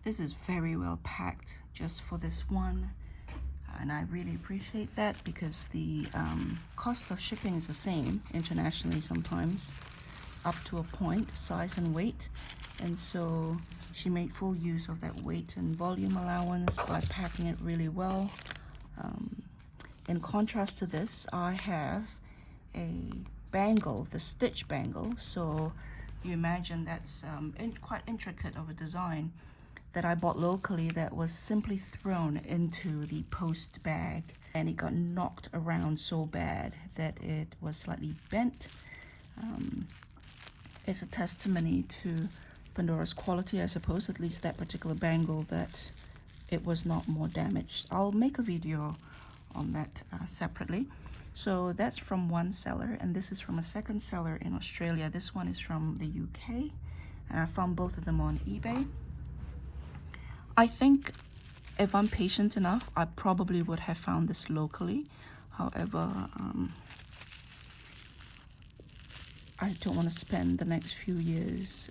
This is very well packed just for this one, and I really appreciate that because the cost of shipping is the same internationally sometimes, up to a point, size and weight. And so she made full use of that weight and volume allowance by packing it really well. In contrast to this, I have a bangle, the Stitch bangle. So you imagine that's quite intricate of a design that I bought locally that was simply thrown into the post bag, and it got knocked around so bad that it was slightly bent. It's a testimony to Pandora's quality, I suppose, at least that particular bangle, that it was not more damaged. I'll make a video on that separately. So that's from one seller, and this is from a second seller in Australia. This one is from the UK, and I found both of them on eBay. I think if I'm patient enough, I probably would have found this locally. However, I don't want to spend the next few years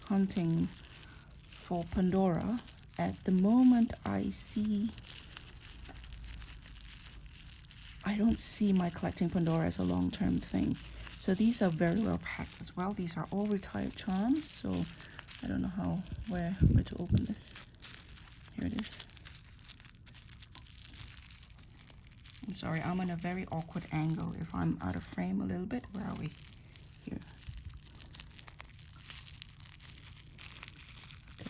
hunting for Pandora. At the moment, I don't see my collecting Pandora as a long-term thing. So these are very well packed as well. These are all retired charms, so I don't know where to open this. Here it is. I'm sorry, I'm on a very awkward angle if I'm out of frame a little bit. Where are we? Here.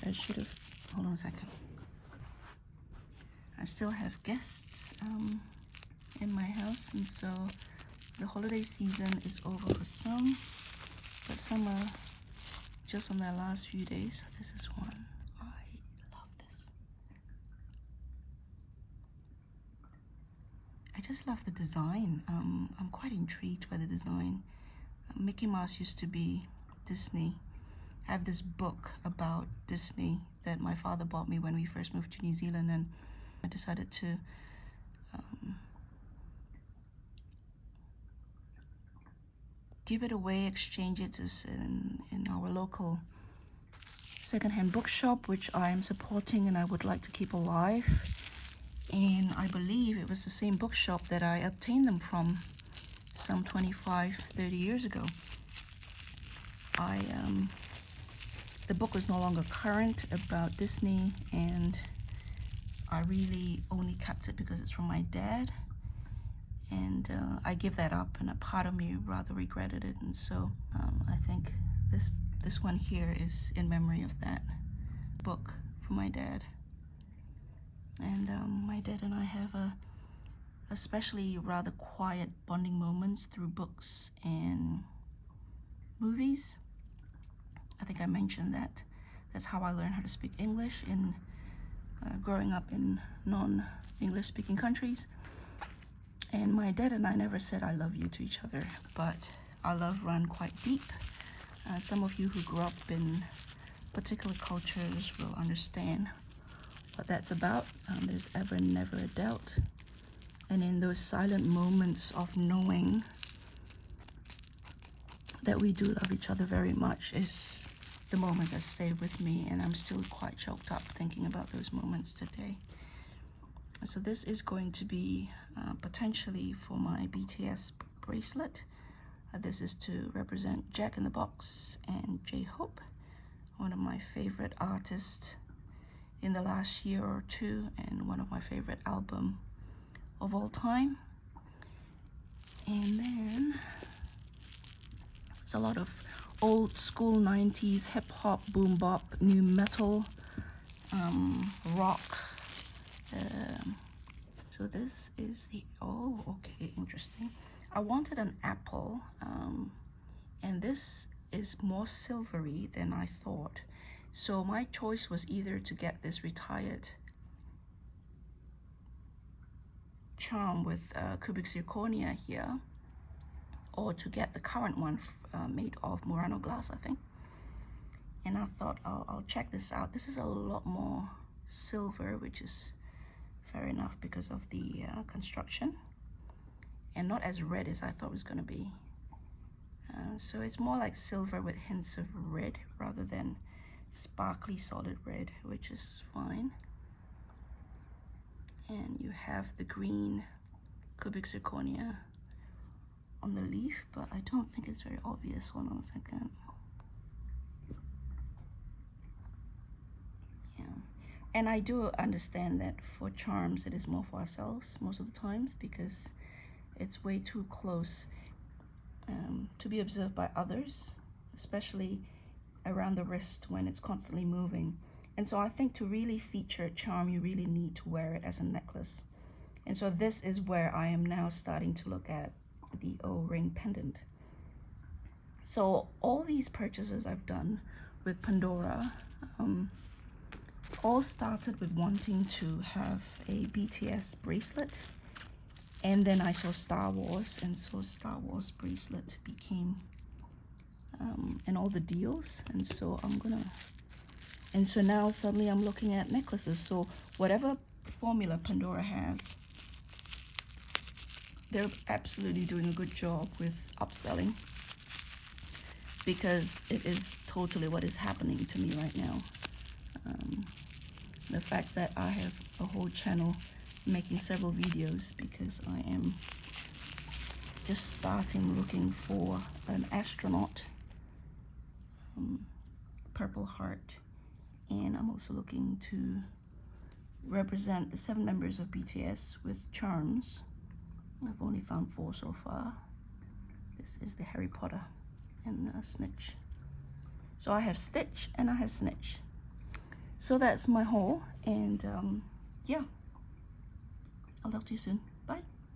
I should have, hold on a second. I still have guests in my house, and so the holiday season is over for some, but some are just on their last few days. So this is one. I love this. I just love the design. I'm quite intrigued by the design. Mickey Mouse used to be Disney. I have this book about Disney that my father bought me when we first moved to New Zealand, and I decided to give it away, exchange it in our local secondhand bookshop, which I am supporting and I would like to keep alive. And I believe it was the same bookshop that I obtained them from some 25-30 years ago. The book was no longer current about Disney, and I really only kept it because it's from my dad, and I give that up, and a part of me rather regretted it. And so I think this one here is in memory of that book from my dad. And my dad and I have especially rather quiet bonding moments through books and movies. I think I mentioned that that's how I learned how to speak English in growing up in non-English speaking countries. And my dad and I never said I love you to each other, but our love ran quite deep. Some of you who grew up in particular cultures will understand what that's about. There's ever never a doubt. And in those silent moments of knowing that we do love each other very much is the moments that stay with me, and I'm still quite choked up thinking about those moments today. So this is going to be potentially for my BTS bracelet. This is to represent Jack in the Box and J-Hope, one of my favorite artists in the last year or two, and one of my favorite albums of all time. And then it's a lot of old school 90s hip hop, boom bop, new metal, rock. So this is the, oh, okay, interesting. I wanted an apple, and this is more silvery than I thought. So my choice was either to get this retired charm with cubic zirconia here, or to get the current one made of Murano glass, I think. And I thought I'll check this out. This is a lot more silver, which is fair enough because of the construction, and not as red as I thought it was going to be. So it's more like silver with hints of red rather than sparkly solid red, which is fine. And you have the green cubic zirconia on the leaf, but I don't think it's very obvious. Hold on a second. Yeah, and I do understand that for charms it is more for ourselves most of the times, because it's way too close to be observed by others, especially around the wrist when it's constantly moving. And so I think to really feature a charm, you really need to wear it as a necklace. And so this is where I am now starting to look at the O-ring pendant. So all these purchases I've done with Pandora all started with wanting to have a BTS bracelet, and then I saw Star Wars, and so Star Wars bracelet became and all the deals, and so now suddenly I'm looking at necklaces. So whatever formula Pandora has, they're absolutely doing a good job with upselling, because it is totally what is happening to me right now. The fact that I have a whole channel making several videos because I am just starting looking for an astronaut purple heart, and I'm also looking to represent the 7 members of BTS with charms. I've only found 4 so far. This is the Harry Potter and Snitch. So I have Stitch and I have Snitch. So that's my haul, and yeah, I'll talk to you soon.